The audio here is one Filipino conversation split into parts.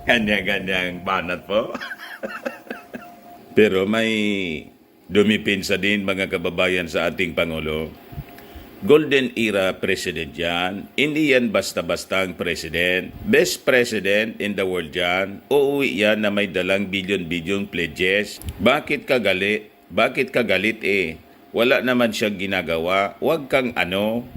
Kanya-kanyang banat po. Pero may dumipinsa din mga kababayan sa ating Pangulo. Golden era president yan. Hindi yan basta-bastang president. Best president in the world yan. Uuwi yan na may dalang billion-billion pledges. Bakit ka galit? Bakit ka galit eh? Wala naman siyang ginagawa. Huwag kang ano.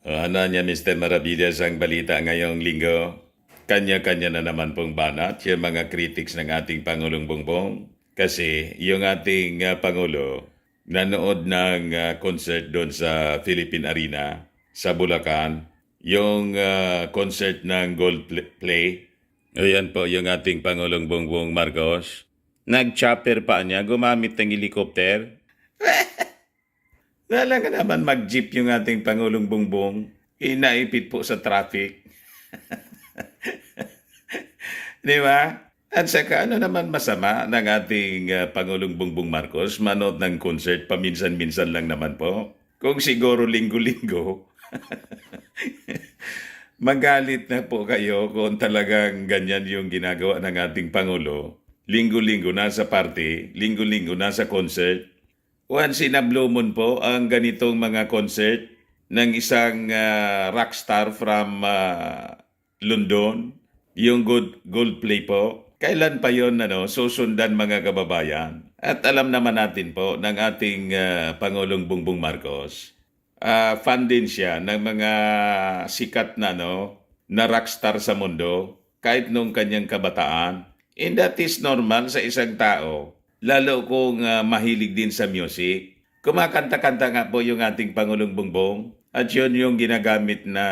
Ano niya Mr. Maravillas ang balita ngayong linggo? Kanya-kanya na naman pong banat yung mga critics ng ating Pangulong Bongbong. Kasi yung ating Pangulo nanood ng concert doon sa Philippine Arena sa Bulacan. Yung concert ng Gold Play. Ayan po yung ating Pangulong Bongbong Marcos. Nag-chopper pa niya, gumamit ng helicopter. Dala ka naman mag-jeep yung ating Pangulong Bongbong. Inaipit po sa traffic. Di ba? At saka ano naman masama ng ating Pangulong Bongbong Marcos manood ng concert paminsan-minsan lang naman po. Kung siguro linggo-linggo, magalit na po kayo kung talagang ganyan yung ginagawa ng ating Pangulo. Linggo-linggo nasa party, linggo-linggo nasa concert. Once in a blue moon po ang ganitong mga concert ng isang rockstar from London, yung Gold Play po. Kailan pa yon susundan mga kababayan? At alam naman natin po ng ating Pangulong Bongbong Marcos, fan din siya ng mga sikat na rockstar sa mundo kahit nung kanyang kabataan. And that is normal sa isang tao. Lalo kung mahilig din sa music. Kumakanta-kanta nga po yung ating Pangulong Bongbong. At yun yung ginagamit na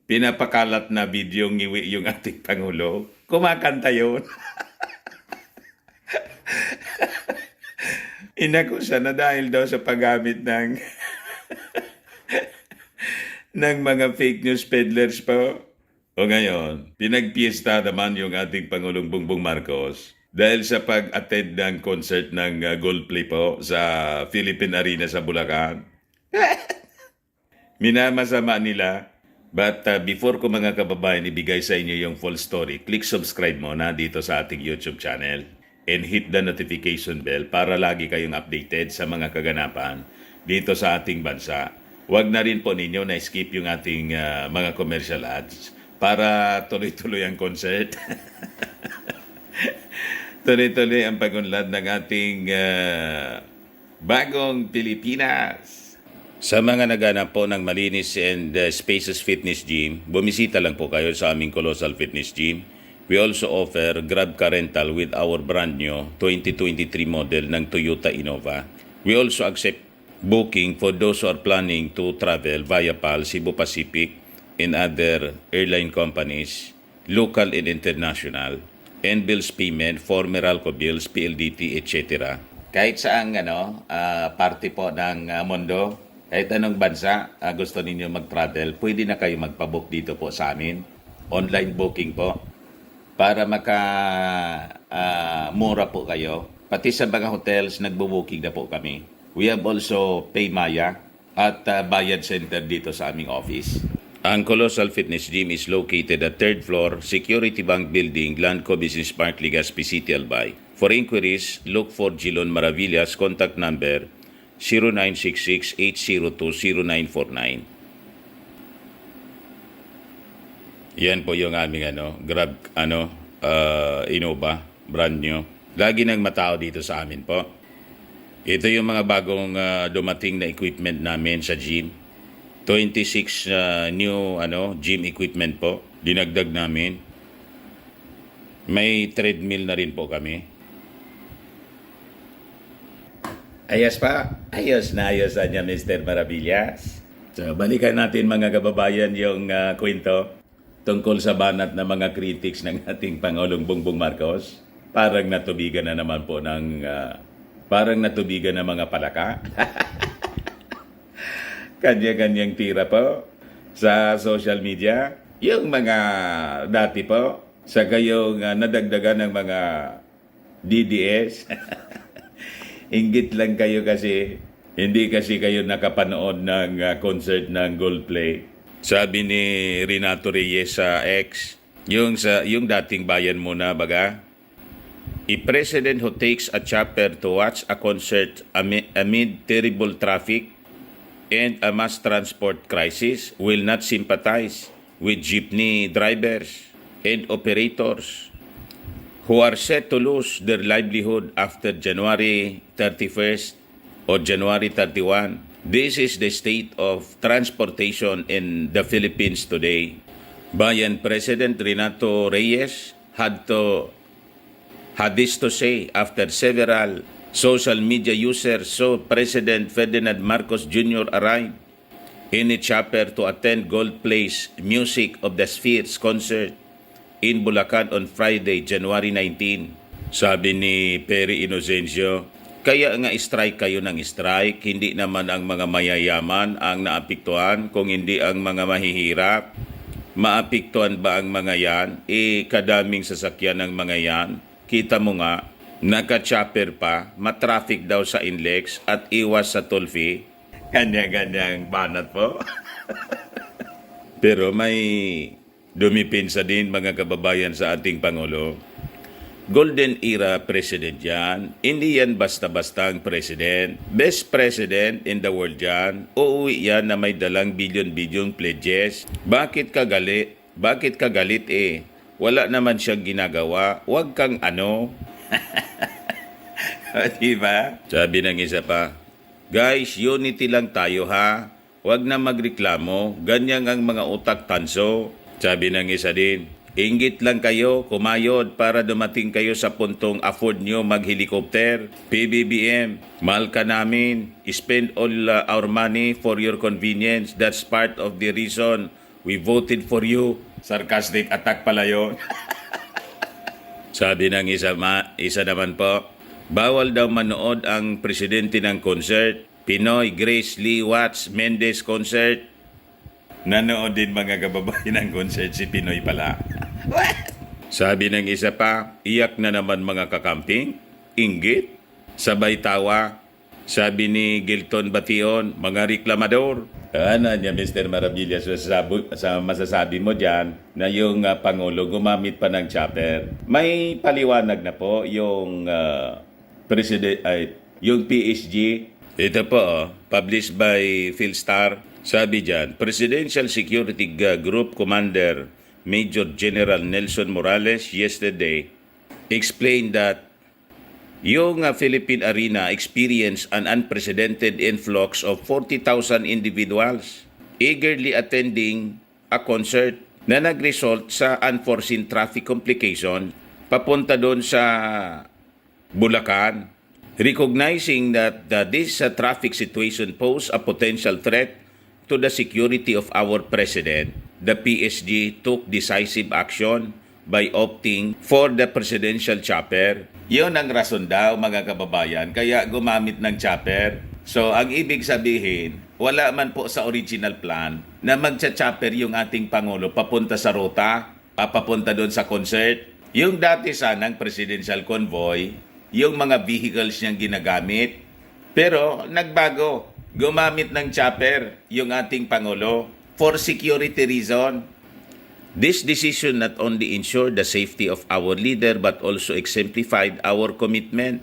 pinapakalat na video ngiwi yung ating Pangulo. Kumakanta yun. Inakusa na dahil daw sa paggamit ng ng mga fake news peddlers po. O ngayon, pinagpiesta naman yung ating Pangulong Bongbong Marcos dahil sa pag-attend ng concert ng Gold Play po sa Philippine Arena sa Bulacan. Minamasama nila. But before ko mga kababayan ibigay sa inyo yung full story, click subscribe muna dito sa ating YouTube channel and hit the notification bell para lagi kayong updated sa mga kaganapan dito sa ating bansa. Huwag na rin po ninyo na skip yung ating mga commercial ads para tuloy-tuloy ang concert. Tuloy-tuloy ang pagunlad ng ating bagong Pilipinas. Sa mga naghanap po ng malinis and spacious fitness gym, bumisita lang po kayo sa aming Colossal Fitness Gym. We also offer Grab Car Rental with our brand new 2023 model ng Toyota Innova. We also accept booking for those who are planning to travel via PAL, Cebu Pacific, and other airline companies, local and international, and bills payment for Meralco bills, PLDT, etc. Kahit saang party po ng mundo, kahit anong bansa gusto ninyo mag-travel, pwede na kayo magpabook dito po sa amin. Online booking po. Para mura po kayo. Pati sa mga hotels, nagbo-booking na po kami. We have also Paymaya at Bayad Center dito sa aming office. Ang Colossal Fitness Gym is located at 3rd floor, Security Bank Building, Landco Business Park, Legazpi City, Albay. For inquiries, look for Gilon Maravillas, contact number 0966-802-0949. Yan po yung aming Grab Innova, brand new. Lagi nang matao dito sa amin po. Ito yung mga bagong dumating na equipment namin sa gym. 26 new gym equipment po. Dinagdag namin. May treadmill na rin po kami. Ayos pa. Ayos na niya, Mr. Maravillas. So, balikan natin mga kababayan yung kwento tungkol sa banat na mga critics ng ating Pangulong Bongbong Marcos. Parang natubigan na naman po ng mga palaka. Kanya-kanyang tira po sa social media. Yung mga dati po, sa kayong nadagdagan ng mga DDS. Inggit lang kayo kasi Hindi kasi kayo nakapanood ng concert ng Goldplay. Sabi ni Renato Reyes sa X, yung dating bayan mo na baga, a president who takes a chopper to watch a concert amid terrible traffic and a mass transport crisis will not sympathize with jeepney drivers and operators who are set to lose their livelihood after January 31st or January 31. This is the state of transportation in the Philippines today. Bayan President Renato Reyes had this to say after several social media users saw President Ferdinand Marcos Jr. arrive in a chopper to attend Goldplay's Music of the Spheres concert in Bulacan on Friday, January 19. Sabi ni Perry Inocencio, kaya nga strike kayo ng strike, hindi naman ang mga mayayaman ang naapektuhan, kung hindi ang mga mahihirap. Maapektuhan ba ang mga yan? Kadaming sasakyan ng mga yan. Kita mo nga, naka-chopper pa, matraffic daw sa INLEX at iwas sa toll fee. Kanya-kanyang banat po. Pero may dumipinsa din mga kababayan sa ating Pangulo. Golden era president yan. Hindi yan basta-basta ang president. Best president in the world yan. Uuwi yan na may dalang bilyon-bilyong pledges. Bakit ka galit? Bakit ka galit eh? Wala naman siyang ginagawa. Huwag kang ano. Diba? Sabi ng isa pa, guys, unity lang tayo ha. Huwag na magreklamo. Ganyan ang mga utak tanso. Sabi ng isa din, inggit lang kayo, kumayod para dumating kayo sa puntong afford nyo mag-helicopter. PBBM, mahal ka namin. Spend all our money for your convenience. That's part of the reason we voted for you. Sarcastic attack pala yun. Sabi ng isa naman po, bawal daw manood ang presidente ng concert. Pinoy Grace Lee Watts Mendez concert. Nanood din mga kababayan ng concert si Pinoy pala. Sabi ng isa pa, iyak na naman mga kakamping, inggit, sabay tawa. Sabi ni Gilton Bation, mga reklamador. Ano niya, Mr. Maravillas, sa masasabi mo dyan na yung Pangulo gumamit pa ng chopper. May paliwanag na po yung yung PSG. Ito po, published by Philstar. Sabi dyan, Presidential Security Group Commander Major General Nelson Morales yesterday explained that yung Philippine Arena experienced an unprecedented influx of 40,000 individuals eagerly attending a concert na nag-result sa unforeseen traffic complication papunta doon sa Bulacan. Recognizing that this traffic situation posed a potential threat to the security of our president, the PSG took decisive action by opting for the presidential chopper. Yun ang rason daw mga kababayan, kaya gumamit ng chopper. So ang ibig sabihin, wala man po sa original plan na magcha-chopper yung ating Pangulo papunta sa ruta, papunta doon sa concert. Yung dati sanang presidential convoy, yung mga vehicles niyang ginagamit, pero nagbago. Gumamit ng chopper yung ating Pangulo for security reason. This decision not only ensured the safety of our leader but also exemplified our commitment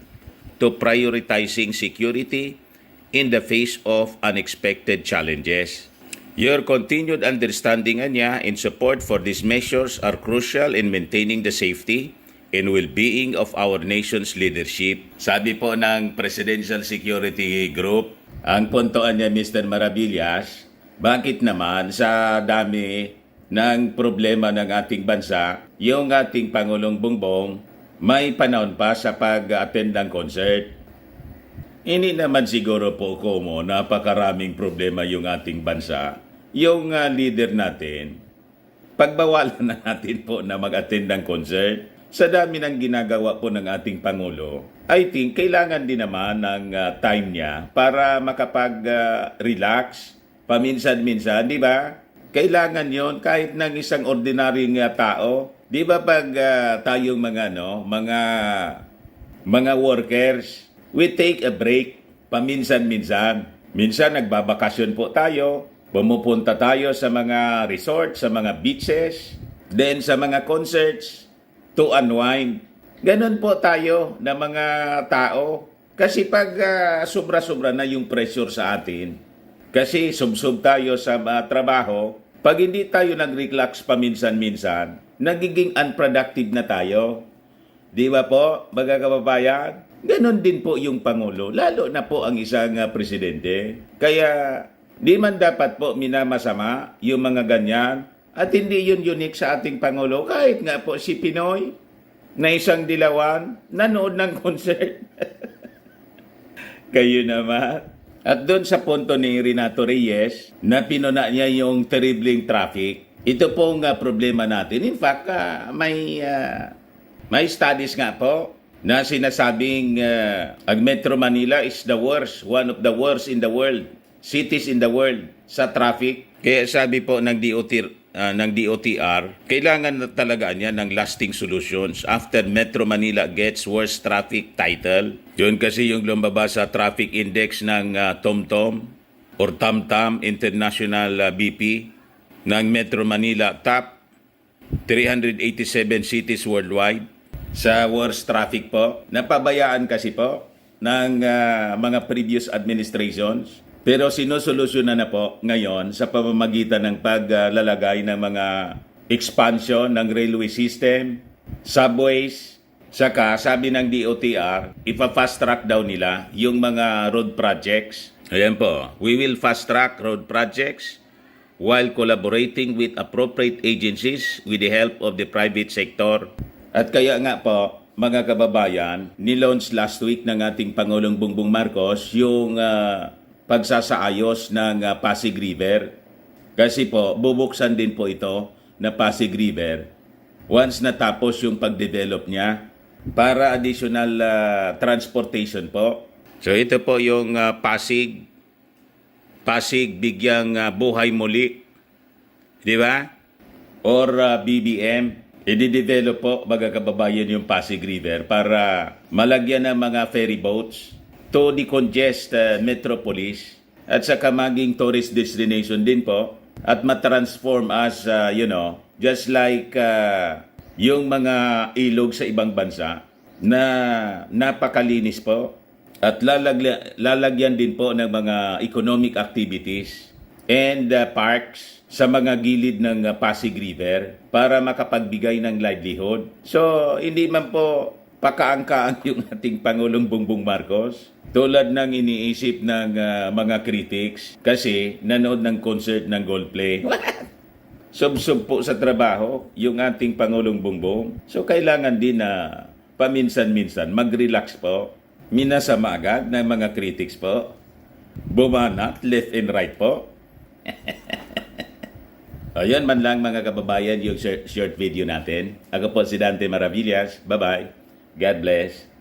to prioritizing security in the face of unexpected challenges. Your continued understanding niya in support for these measures are crucial in maintaining the safety and well-being of our nation's leadership. Sabi po ng Presidential Security Group, ang puntoan niya, Mr. Maravillas, bakit naman sa dami ng problema ng ating bansa, yung ating Pangulong Bongbong may panahon pa sa pag-attend ng concert? Hindi naman siguro po mo napakaraming problema yung ating bansa. Yung leader natin, pagbawalan na natin po na mag-attend ng concert. Sa dami ng ginagawa po ng ating Pangulo, I think kailangan din naman ng time niya para makapag-relax paminsan-minsan, di ba? Kailangan yon kahit ng isang ordinaryong tao. Di ba pag tayong mga workers, we take a break paminsan-minsan. Minsan nagbabakasyon po tayo, pumupunta tayo sa mga resort, sa mga beaches, then sa mga concerts to unwind. Ganon po tayo na mga tao. Kasi pag sobra-sobra na yung pressure sa atin, kasi subsub tayo sa trabaho, pag hindi tayo nag-relax paminsan-minsan, nagiging unproductive na tayo. Di ba po, mga kababayan? Ganon din po yung Pangulo, lalo na po ang isang presidente. Kaya di man dapat po minamasama yung mga ganyan at hindi yun unique sa ating Pangulo. Kahit nga po si Pinoy na isang dilawan, nanood ng concert. Kayo naman. At doon sa punto ni Renato Reyes na pinuna niya yung terribling traffic, ito pong problema natin. In fact, may studies nga po na sinasabing ang Metro Manila is the worst, one of the worst in the world, cities in the world sa traffic. Kaya sabi po ng DOTR, kailangan na talaga niya ng lasting solutions after Metro Manila gets worst traffic title. Yun kasi yung lumabas sa traffic index ng TomTom or TamTam International BP ng Metro Manila, top 387 cities worldwide sa worst traffic po. Napabayaan kasi po ng mga previous administrations. Pero sinusolusyonan na po ngayon sa pamamagitan ng paglalagay ng mga expansion ng railway system, subways, saka sabi ng DOTR, ipa-fast track daw nila yung mga road projects. Ayan po, we will fast track road projects while collaborating with appropriate agencies with the help of the private sector. At kaya nga po, mga kababayan, nilaunch last week ng ating Pangulong Bongbong Marcos yung pagsasaayos ng Pasig River. Kasi po, bubuksan din po ito na Pasig River once natapos yung pagdevelop niya para additional transportation po. So ito po yung Pasig bigyang buhay muli. Di ba? Or BBM. I-develop po, mga kababayan, yung Pasig River para malagyan ng mga ferry boats to decongest metropolis at saka maging tourist destination din po at matransform as, just like yung mga ilog sa ibang bansa na napakalinis po at lalagyan din po ng mga economic activities and parks sa mga gilid ng Pasig River para makapagbigay ng livelihood. So, hindi man po pakaangkaan yung ating Pangulong Bongbong Marcos tulad ng iniisip ng mga critics kasi nanood ng concert ng Goldplay. Sub-sub po sa trabaho yung ating Pangulong Bongbong. So, kailangan din na paminsan-minsan mag-relax po. Minasama agad ng mga critics po. Bumanat left and right po. Ayan man lang mga kababayan yung short video natin. Ako po si Dante Maravillas. Bye-bye. God bless.